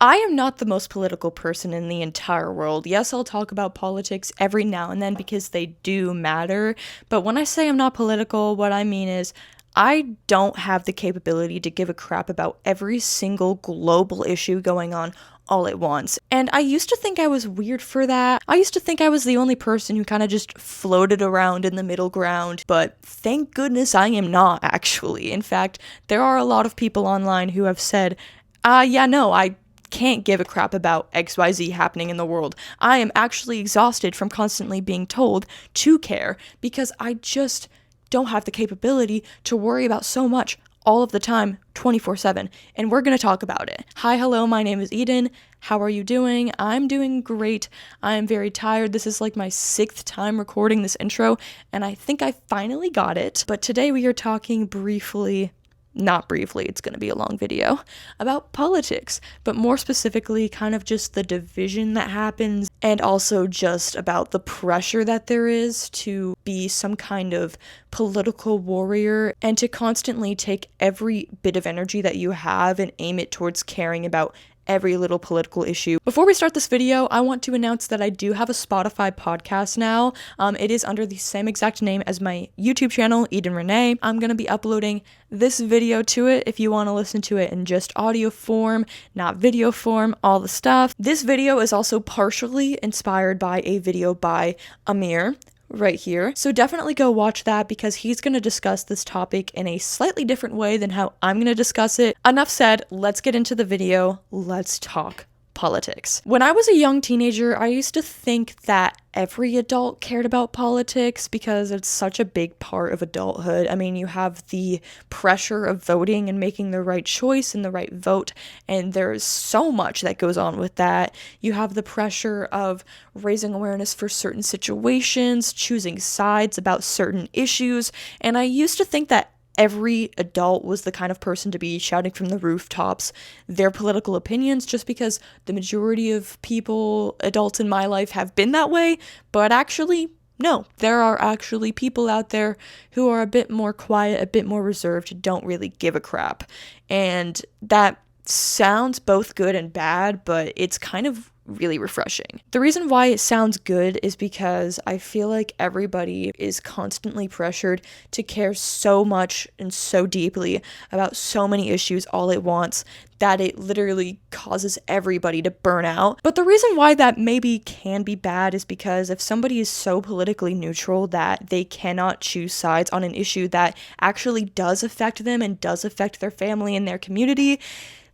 I am not the most political person in the entire world. Yes, I'll talk about politics every now and then because they do matter, but when I say I'm not political, what I mean is I don't have the capability to give a crap about every single global issue going on all at once. And I used to think I was weird for that. I used to think I was the only person who kind of just floated around in the middle ground, but thank goodness I am not, actually. In fact, there are a lot of people online who have said, yeah, no, I can't give a crap about XYZ happening in the world. I am actually exhausted from constantly being told to care because I just don't have the capability to worry about so much all of the time, 24/7, and we're going to talk about it. Hi, hello, my name is Eden. How are you doing? I'm doing great. I am very tired. This is like my 6th time recording this intro, and I think I finally got it. But today we are talking briefly, not briefly, it's going to be a long video, about politics, but more specifically kind of just the division that happens and also just about the pressure that there is to be some kind of political warrior and to constantly take every bit of energy that you have and aim it towards caring about every little political issue. Before we start this video, I want to announce that I do have a Spotify podcast now. It is under the same exact name as my YouTube channel, Eden Renee. I'm going to be uploading this video to it if you want to listen to it in just audio form, not video form, all the stuff. This video is also partially inspired by a video by Amir, right here. So definitely go watch that because he's going to discuss this topic in a slightly different way than how I'm going to discuss it. Enough said, let's get into the video. Let's talk politics. When I was a young teenager, I used to think that every adult cared about politics because it's such a big part of adulthood. I mean, you have the pressure of voting and making the right choice and the right vote, and there's so much that goes on with that. You have the pressure of raising awareness for certain situations, choosing sides about certain issues, and I used to think that every adult was the kind of person to be shouting from the rooftops their political opinions just because the majority of people, adults in my life, have been that way. But actually, no, there are actually people out there who are a bit more quiet, a bit more reserved, don't really give a crap. And that sounds both good and bad, but it's kind of really refreshing. The reason why it sounds good is because I feel like everybody is constantly pressured to care so much and so deeply about so many issues all at once that it literally causes everybody to burn out. But the reason why that maybe can be bad is because if somebody is so politically neutral that they cannot choose sides on an issue that actually does affect them and does affect their family and their community,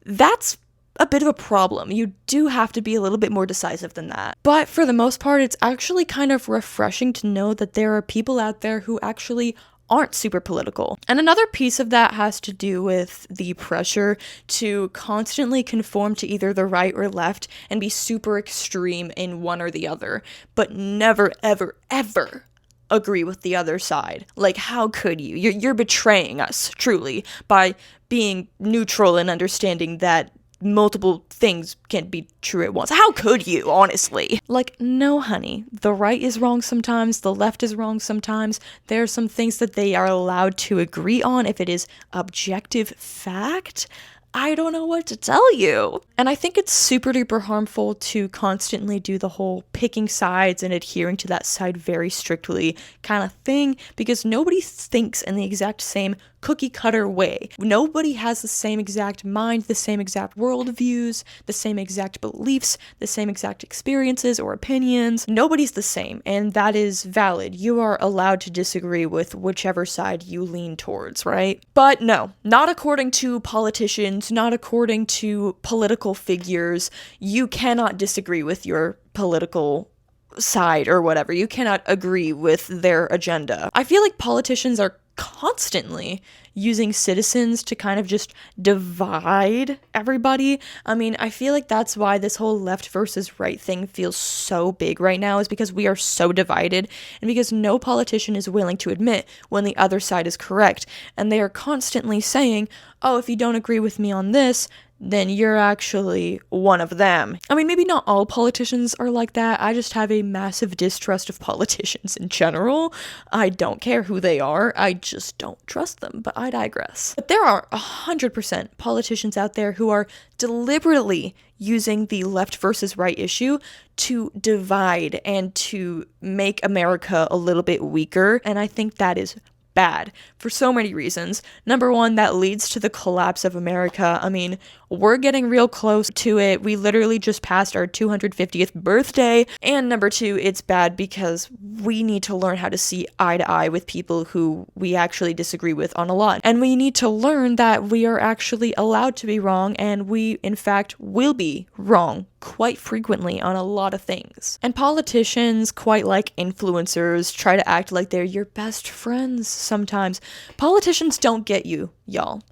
that's a bit of a problem. You do have to be a little bit more decisive than that. But for the most part, it's actually kind of refreshing to know that there are people out there who actually aren't super political. And another piece of that has to do with the pressure to constantly conform to either the right or left and be super extreme in one or the other, but never, ever, ever agree with the other side. Like, how could you? You're betraying us, truly, by being neutral and understanding that multiple things can't be true at once. How could you, honestly? Like, no, honey. The right is wrong sometimes. The left is wrong sometimes. There are some things that they are allowed to agree on if it is objective fact. I don't know what to tell you. And I think it's super duper harmful to constantly do the whole picking sides and adhering to that side very strictly kind of thing because nobody thinks in the exact same cookie cutter way. Nobody has the same exact mind, the same exact worldviews, the same exact beliefs, the same exact experiences or opinions. Nobody's the same, and that is valid. You are allowed to disagree with whichever side you lean towards, right? But no, not according to politicians, not according to political figures. You cannot disagree with your political side or whatever. You cannot agree with their agenda. I feel like politicians are constantly using citizens to kind of just divide everybody. I mean, I feel like that's why this whole left versus right thing feels so big right now, is because we are so divided and because no politician is willing to admit when the other side is correct. And they are constantly saying, oh, if you don't agree with me on this, then you're actually one of them. I mean, maybe not all politicians are like that. I just have a massive distrust of politicians in general. I don't care who they are. I just don't trust them, but I digress. But there are 100% politicians out there who are deliberately using the left versus right issue to divide and to make America a little bit weaker. And I think that is bad for so many reasons. Number one, that leads to the collapse of America. I mean, we're getting real close to it. We literally just passed our 250th birthday. And number two, it's bad because we need to learn how to see eye to eye with people who we actually disagree with on a lot. And we need to learn that we are actually allowed to be wrong, and we, in fact, will be wrong quite frequently on a lot of things. And politicians, quite like influencers, try to act like they're your best friends sometimes. Politicians don't get you, y'all.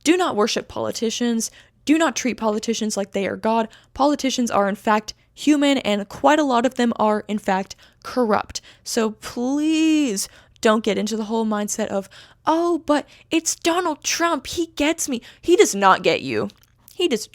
Do not worship politicians. Do not treat politicians like they are God. Politicians are, in fact, human, and quite a lot of them are, in fact, corrupt. So please don't get into the whole mindset of, oh, but it's Donald Trump. He gets me. He does not get you. He does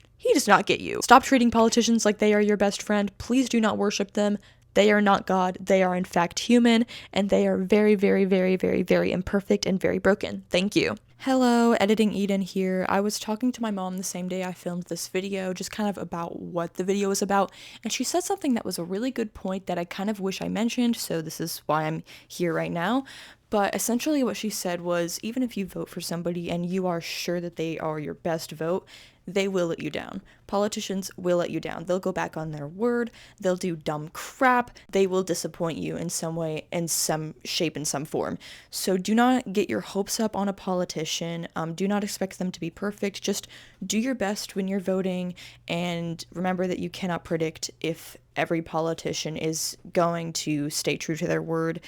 not get you. Stop treating politicians like they are your best friend. Please do not worship them. They are not God. They are, in fact, human, and they are very, very, very, very, very imperfect and very broken. Thank you. Hello, Editing Eden here. I was talking to my mom the same day I filmed this video, just kind of about what the video was about, and she said something that was a really good point that I kind of wish I mentioned, so this is why I'm here right now. But essentially what she said was, even if you vote for somebody and you are sure that they are your best vote, they will let you down. Politicians will let you down. They'll go back on their word. They'll do dumb crap. They will disappoint you in some way, in some shape, in some form. So do not get your hopes up on a politician. Do not expect them to be perfect. Just do your best when you're voting, and remember that you cannot predict if every politician is going to stay true to their word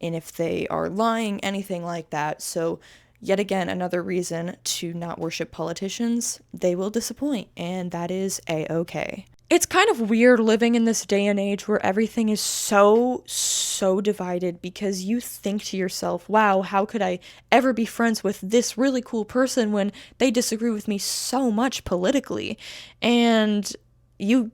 and if they are lying, anything like that. So yet again, another reason to not worship politicians. They will disappoint, and that is a-okay. It's kind of weird living in this day and age where everything is so divided, because you think to yourself, wow, how could I ever be friends with this really cool person when they disagree with me so much politically? And you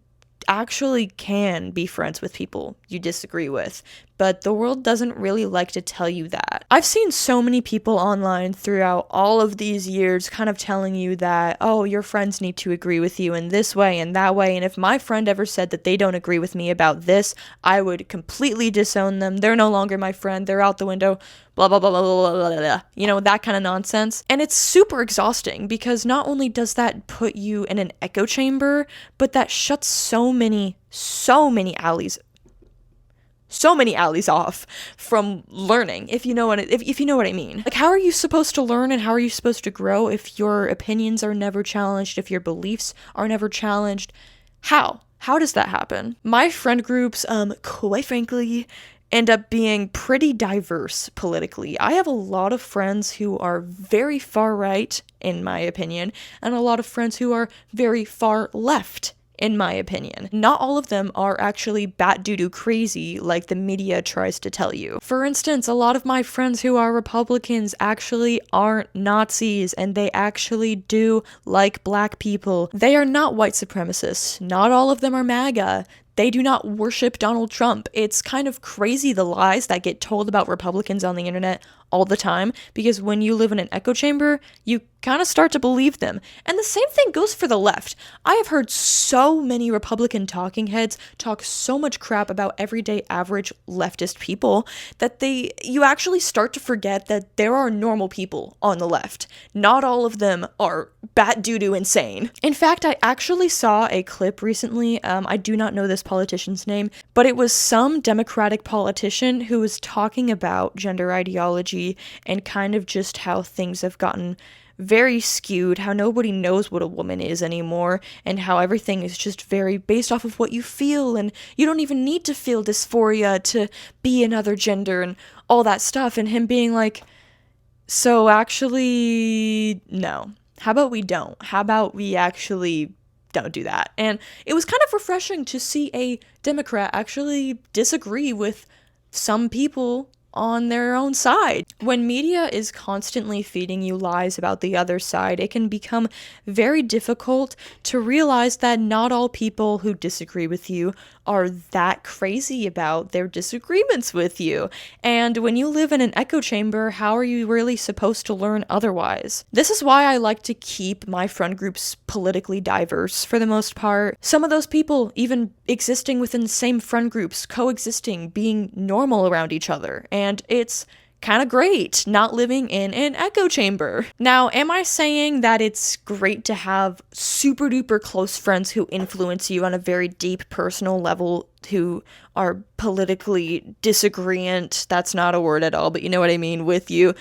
actually can be friends with people you disagree with, but the world doesn't really like to tell you that. I've seen so many people online throughout all of these years kind of telling you that, oh, your friends need to agree with you in this way and that way, and if my friend ever said that they don't agree with me about this, I would completely disown them. They're no longer my friend. They're out the window. Blah, blah, blah, blah, blah, blah, blah. You know, that kind of nonsense. And it's super exhausting, because not only does that put you in an echo chamber, but that shuts so many alleys off from learning, if you know what I mean. Like, how are you supposed to learn and how are you supposed to grow if your opinions are never challenged, if your beliefs are never challenged? How does that happen? My friend groups, quite frankly, end up being pretty diverse politically. I have a lot of friends who are very far right, in my opinion, and a lot of friends who are very far left, in my opinion. Not all of them are actually bat doo-doo crazy like the media tries to tell you. For instance, a lot of my friends who are Republicans actually aren't Nazis, and they actually do like black people. They are not white supremacists. Not all of them are MAGA. They do not worship Donald Trump. It's kind of crazy, the lies that get told about Republicans on the internet all the time, because when you live in an echo chamber, you kind of start to believe them. And the same thing goes for the left. I have heard so many Republican talking heads talk so much crap about everyday average leftist people that you actually start to forget that there are normal people on the left. Not all of them are bat doo-doo insane. In fact, I actually saw a clip recently, I do not know this politician's name, but it was some Democratic politician who was talking about gender ideology and kind of just how things have gotten very skewed, how nobody knows what a woman is anymore, and how everything is just very based off of what you feel, and you don't even need to feel dysphoria to be another gender and all that stuff. And him being like, so actually, no. How about we don't? How about we actually don't do that? And it was kind of refreshing to see a Democrat actually disagree with some people on their own side. When media is constantly feeding you lies about the other side, it can become very difficult to realize that not all people who disagree with you are that crazy about their disagreements with you. And when you live in an echo chamber, how are you really supposed to learn otherwise? This is why I like to keep my friend groups politically diverse for the most part. Some of those people even existing within the same friend groups, coexisting, being normal around each other. And it's kind of great not living in an echo chamber. Now, am I saying that it's great to have super duper close friends who influence you on a very deep personal level, who are politically disagreeant? That's not a word at all, but you know what I mean, with you?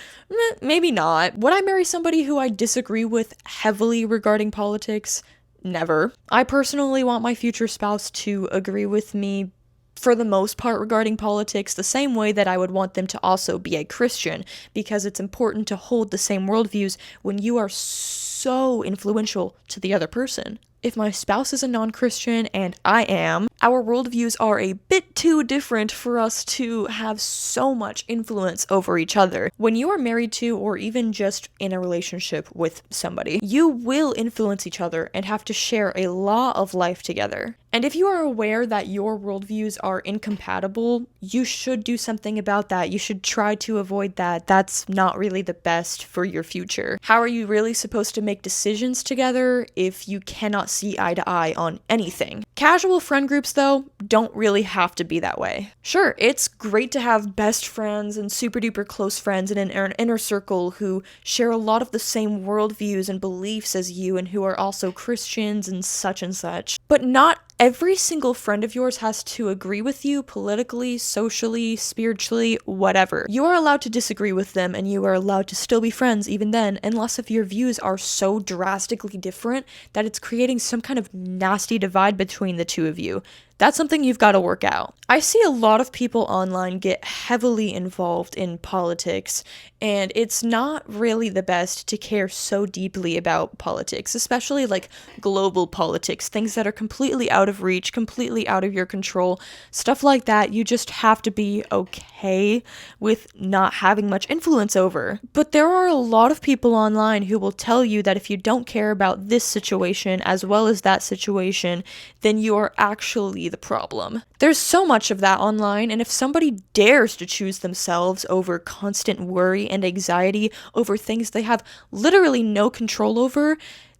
Maybe not. Would I marry somebody who I disagree with heavily regarding politics? Never. I personally want my future spouse to agree with me for the most part regarding politics, the same way that I would want them to also be a Christian, because it's important to hold the same worldviews when you are so influential to the other person. If my spouse is a non-Christian and I am, our worldviews are a bit too different for us to have so much influence over each other. When you are married to, or even just in a relationship with somebody, you will influence each other and have to share a law of life together. And if you are aware that your worldviews are incompatible, you should do something about that. You should try to avoid that. That's not really the best for your future. How are you really supposed to make decisions together if you cannot see eye to eye on anything? Casual friend groups, though, don't really have to be that way. Sure, it's great to have best friends and super duper close friends in an inner circle who share a lot of the same worldviews and beliefs as you and who are also Christians and such. But not every single friend of yours has to agree with you politically, socially, spiritually, whatever. You are allowed to disagree with them, and you are allowed to still be friends even then, unless if your views are so drastically different that it's creating some kind of nasty divide between the two of you. That's something you've got to work out. I see a lot of people online get heavily involved in politics, and it's not really the best to care so deeply about politics, especially like global politics, things that are completely out of reach, completely out of your control, stuff like that. You just have to be okay with not having much influence over. But there are a lot of people online who will tell you that if you don't care about this situation as well as that situation, then you are actually the problem. There's so much of that online, and if somebody dares to choose themselves over constant worry and anxiety over things they have literally no control over,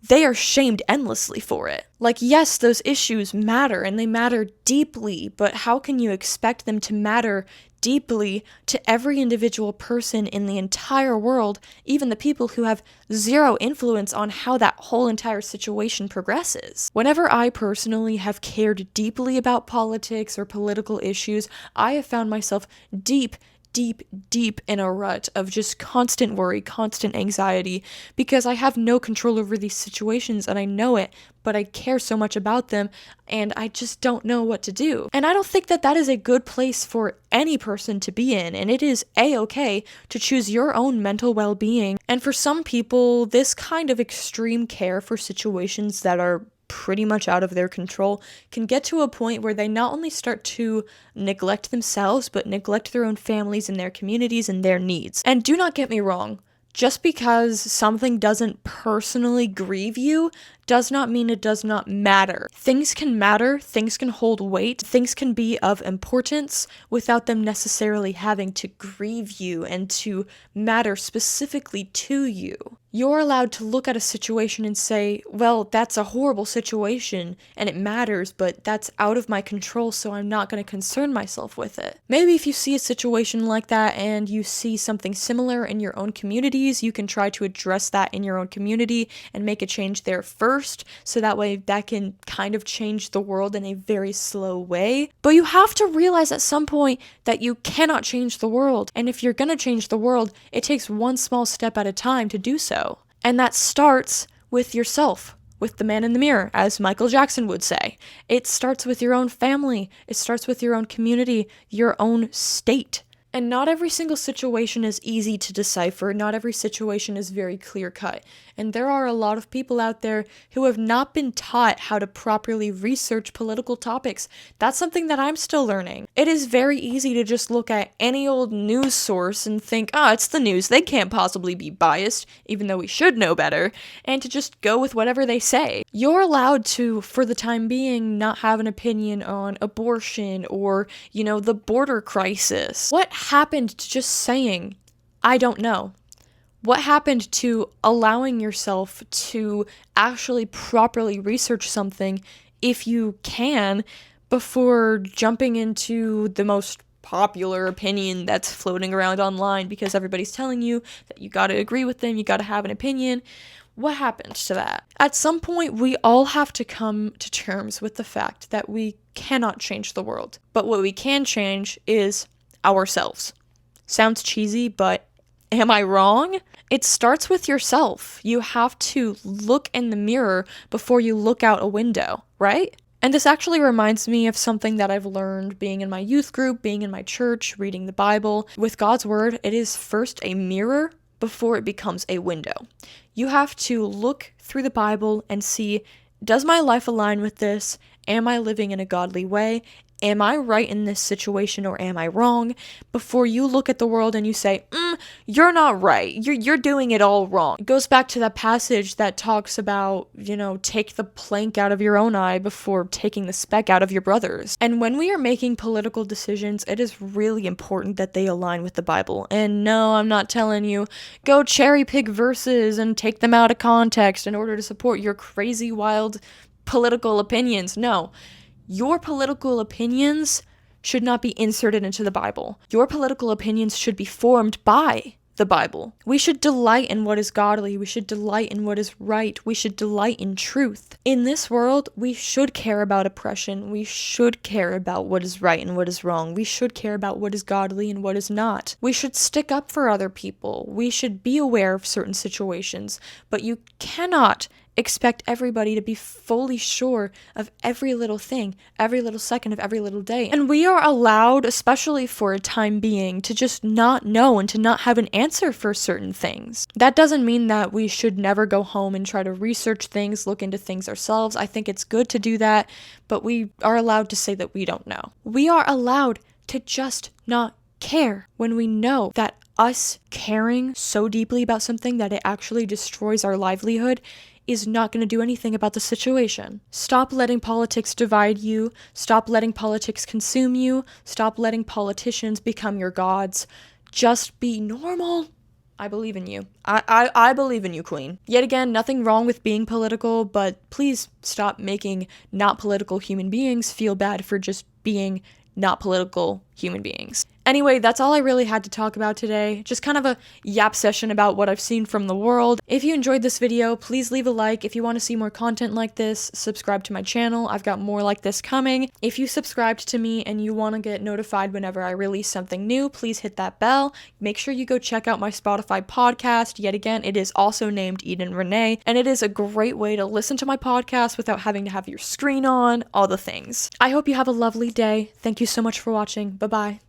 they are shamed endlessly for it. Like, yes, those issues matter, and they matter deeply, but how can you expect them to matter deeply to every individual person in the entire world, even the people who have zero influence on how that whole entire situation progresses? Whenever I personally have cared deeply about politics or political issues, I have found myself deep in a rut of just constant worry, constant anxiety, because I have no control over these situations and I know it, but I care so much about them and I just don't know what to do. And I don't think that that is a good place for any person to be in, and it is a-okay to choose your own mental well-being. And for some people, this kind of extreme care for situations that are pretty much out of their control can get to a point where they not only start to neglect themselves, but neglect their own families and their communities and their needs. And do not get me wrong, just because something doesn't personally grieve you does not mean it does not matter. Things can matter, things can hold weight, things can be of importance without them necessarily having to grieve you and to matter specifically to you. You're allowed to look at a situation and say, well, that's a horrible situation and it matters, but that's out of my control, so I'm not going to concern myself with it. Maybe if you see a situation like that and you see something similar in your own communities, you can try to address that in your own community and make a change there first, so that way that can kind of change the world in a very slow way. But you have to realize at some point that you cannot change the world, and if you're going to change the world, it takes one small step at a time to do so. And that starts with yourself, with the man in the mirror, as Michael Jackson would say. It starts with your own family. It starts with your own community, your own state. And not every single situation is easy to decipher. Not every situation is very clear-cut. And there are a lot of people out there who have not been taught how to properly research political topics. That's something that I'm still learning. It is very easy to just look at any old news source and think, it's the news, they can't possibly be biased, even though we should know better, and to just go with whatever they say. You're allowed to, for the time being, not have an opinion on abortion or, the border crisis. What happened to just saying, I don't know? What happened to allowing yourself to actually properly research something if you can before jumping into the most popular opinion that's floating around online because everybody's telling you that you gotta agree with them, you gotta have an opinion? What happened to that? At some point, we all have to come to terms with the fact that we cannot change the world. But what we can change is ourselves. Sounds cheesy, but am I wrong? It starts with yourself. You have to look in the mirror before you look out a window, right? And this actually reminds me of something that I've learned being in my youth group, being in my church, reading the Bible. With God's word, it is first a mirror before it becomes a window. You have to look through the Bible and see, does my life align with this? Am I living in a godly way? Am I right in this situation or am I wrong? Before you look at the world and you say, you're not right. You're doing it all wrong. It goes back to that passage that talks about, take the plank out of your own eye before taking the speck out of your brother's. And when we are making political decisions, it is really important that they align with the Bible. And no, I'm not telling you, go cherry pick verses and take them out of context in order to support your crazy, wild political opinions. No. Your political opinions should not be inserted into the Bible. Your political opinions should be formed by the Bible. We should delight in what is godly. We should delight in what is right. We should delight in truth. In this world, we should care about oppression. We should care about what is right and what is wrong. We should care about what is godly and what is not. We should stick up for other people. We should be aware of certain situations. But you cannot expect everybody to be fully sure of every little thing, every little second of every little day. And we are allowed, especially for a time being, to just not know and to not have an answer for certain things. That doesn't mean that we should never go home and try to research things, look into things ourselves. I think it's good to do that, but we are allowed to say that we don't know. We are allowed to just not care when we know that us caring so deeply about something that it actually destroys our livelihood is not going to do anything about the situation. Stop letting politics divide you. Stop letting politics consume you. Stop letting politicians become your gods. Just be normal. I believe in you. I believe in you, Queen. Yet again, nothing wrong with being political, but please stop making not political human beings feel bad for just being not political human beings. Anyway, that's all I really had to talk about today. Just kind of a yap session about what I've seen from the world. If you enjoyed this video, please leave a like. If you want to see more content like this, subscribe to my channel. I've got more like this coming. If you subscribed to me and you want to get notified whenever I release something new, please hit that bell. Make sure you go check out my Spotify podcast. Yet again, it is also named Eden Renee, and it is a great way to listen to my podcast without having to have your screen on, all the things. I hope you have a lovely day. Thank you so much for watching. Bye-bye.